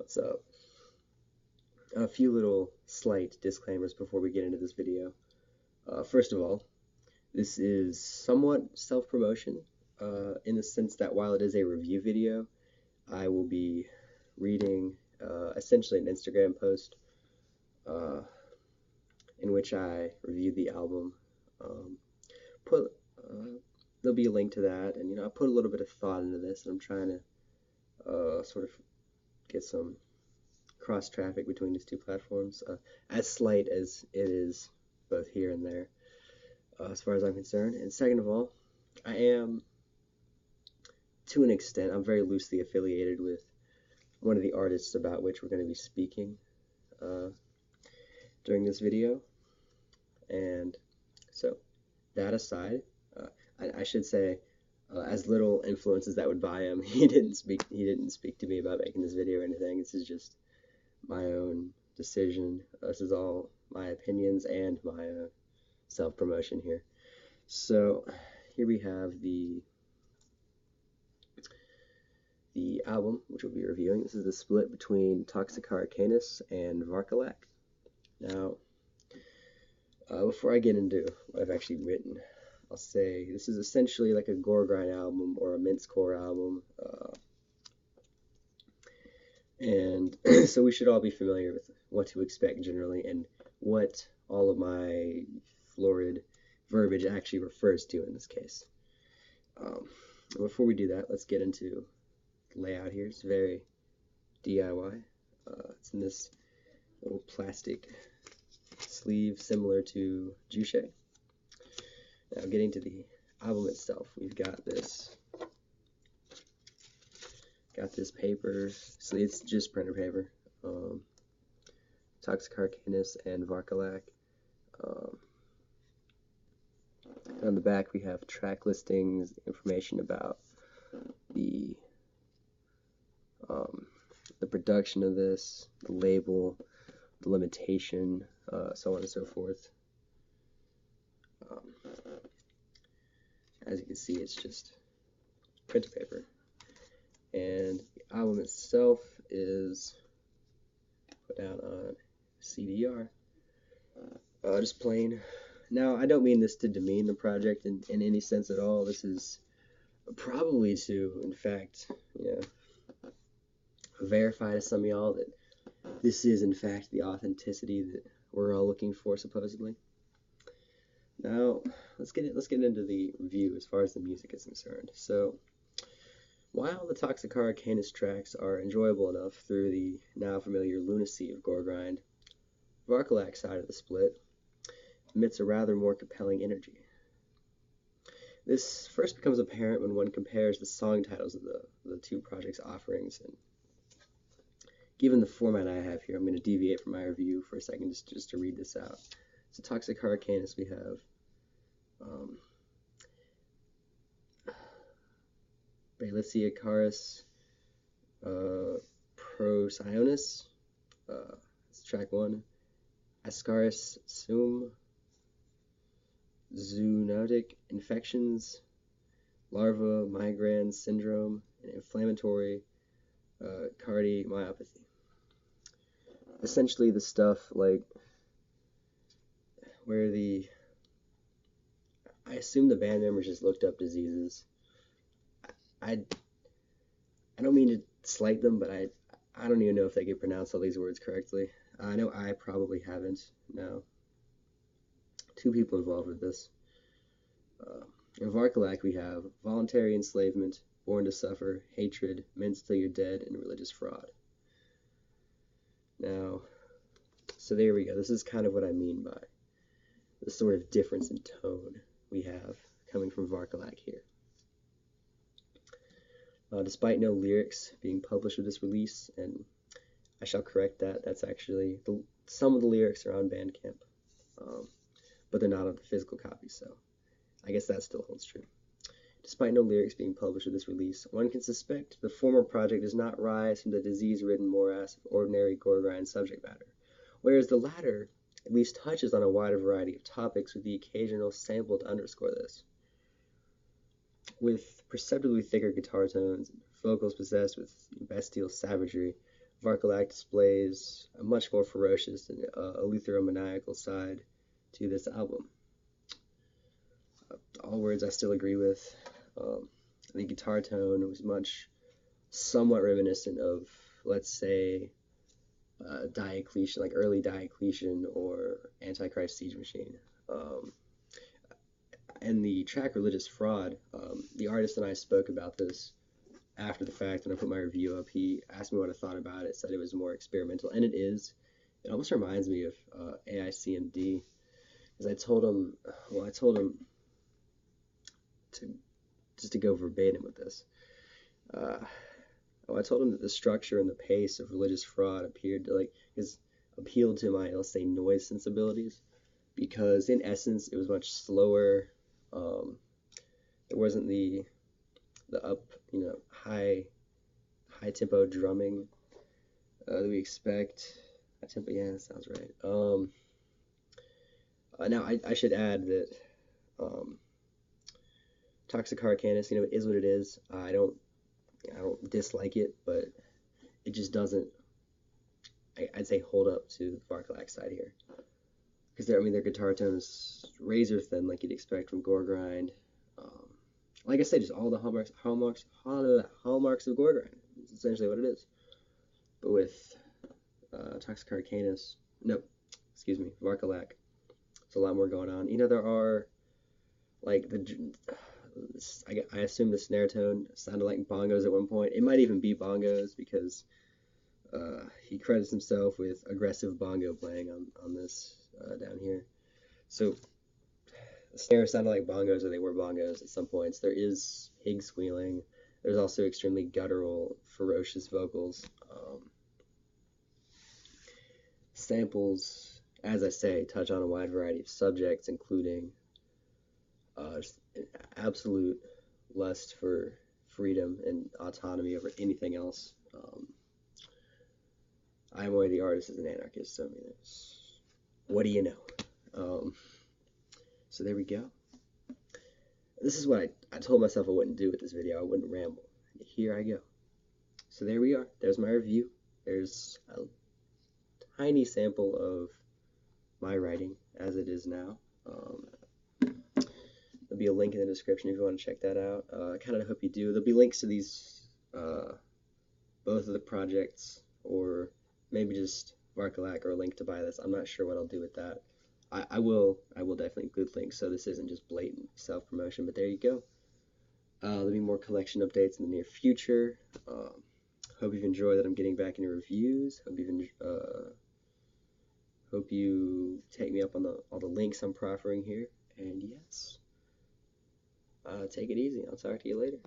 So, a few little slight disclaimers before we get into this video. First of all, this is somewhat self-promotion in the sense that while it is a review video, I will be reading essentially an Instagram post uh, in which I review the album. Put There'll be a link to that, and I put a little bit of thought into this, and I'm trying to sort of get some cross traffic between these two platforms, as slight as it is both here and there, as far as I'm concerned. And second of all, I am, to an extent, I'm very loosely affiliated with one of the artists about which we're going to be speaking during this video. And so, that aside, I should say, as little influence as that would buy him, he didn't speak to me about making this video or anything. This is just my own decision. This is all my opinions and my self-promotion here. So here we have the album which we'll be reviewing. This is the split between Toxocara Canis and Varkolak. Now, before I get into what I've actually written, I'll say this is essentially like a gore grind album or a mincecore album, and so we should all be familiar with what to expect generally and what all of my florid verbiage actually refers to in this case. Before we do that, let's get into the layout here. It's very DIY. It's in this little plastic sleeve similar to Juche. Now, getting to the album itself, we've got this paper. So it's just printer paper. Toxocara Canis and Varkolak. On the back, we have track listings, information about the production of this, the label, the limitation, so on and so forth. As you can see, it's just printer paper. And the album itself is put out on CDR, just plain. Now, I don't mean this to demean the project in any sense at all. This is probably to, in fact, verify to some of y'all that this is, in fact, the authenticity that we're all looking for, supposedly. Now, let's get into the review as far as the music is concerned. So, while the Toxocara Canis tracks are enjoyable enough through the now familiar lunacy of gore grind, Varkolak's side of the split emits a rather more compelling energy. This first becomes apparent when one compares the song titles of the two projects' offerings. And given the format I have here, I'm going to deviate from my review for a second just to read this out. So Toxocara Canis, we have Caris, Procyonis, that's track 1, Ascaris Sum, Zoonotic Infections, Larva Migrans Syndrome, and Inflammatory Cardiomyopathy. Essentially the stuff like where I assume the band members just looked up diseases. I don't mean to slight them, but I don't even know if they can pronounce all these words correctly. I know I probably haven't. No. 2 people involved with this. In Varkolak, we have voluntary enslavement, born to suffer, hatred, minced till you're dead, and religious fraud. Now, so there we go. This is kind of what I mean by the sort of difference in tone we have coming from Varkolak here. Despite no lyrics being published with this release, and I shall correct that, that's actually, some of the lyrics are on Bandcamp, but they're not on the physical copy, so I guess that still holds true. Despite no lyrics being published with this release, one can suspect the former project does not rise from the disease-ridden morass of ordinary gore grind subject matter, whereas the latter at least touches on a wider variety of topics with the occasional sample to underscore this. With perceptibly thicker guitar tones and vocals possessed with bestial savagery, Varkolak displays a much more ferocious and eleutheromaniacal side to this album. All words I still agree with. The guitar tone was somewhat reminiscent of, let's say, Diocletian, like early Diocletian or Antichrist Siege Machine. And the track Religious Fraud, the artist and I spoke about this after the fact when I put my review up. He asked me what I thought about it, said it was more experimental, and it is. It almost reminds me of AICMD, because I told him to just to go verbatim with this. I told him that the structure and the pace of Religious Fraud appealed to my, let's say, noise sensibilities, because in essence it was much slower. There wasn't the up, high tempo drumming that we expect. High tempo, yeah, that sounds right. Now I should add that Toxocara Canis, is what it is. I don't dislike it, but it just doesn't, I'd say, hold up to the Varkolak side here. Because their guitar tone is razor thin, like you'd expect from Gore Grind. Like I said, just all the hallmarks of Gore Grind. It's essentially what it is. But with Toxocara Canis, Varkolak, there's a lot more going on. There are, like, I assume the snare tone sounded like bongos at one point. It might even be bongos, because he credits himself with aggressive bongo playing on this down here. So the snares sounded like bongos, or they were bongos at some points. There is pig squealing. There's also extremely guttural, ferocious vocals. Samples, as I say, touch on a wide variety of subjects, including just an absolute lust for freedom and autonomy over anything else. I'm one of the artists as an anarchist, so what do you know? So there we go. This is what I told myself I wouldn't do with this video. I wouldn't ramble. And here I go. So there we are. There's my review. There's a tiny sample of my writing as it is now. There'll be a link in the description if you want to check that out. I kind of hope you do. There'll be links to these, both of the projects, or maybe just Varkolak, or a link to buy this. I'm not sure what I'll do with that. I will definitely include links, so this isn't just blatant self-promotion, but there you go. There'll be more collection updates in the near future. Hope you've enjoyed that I'm getting back into reviews. Hope you take me up on all the links I'm proffering here. And yes, take it easy. I'll talk to you later.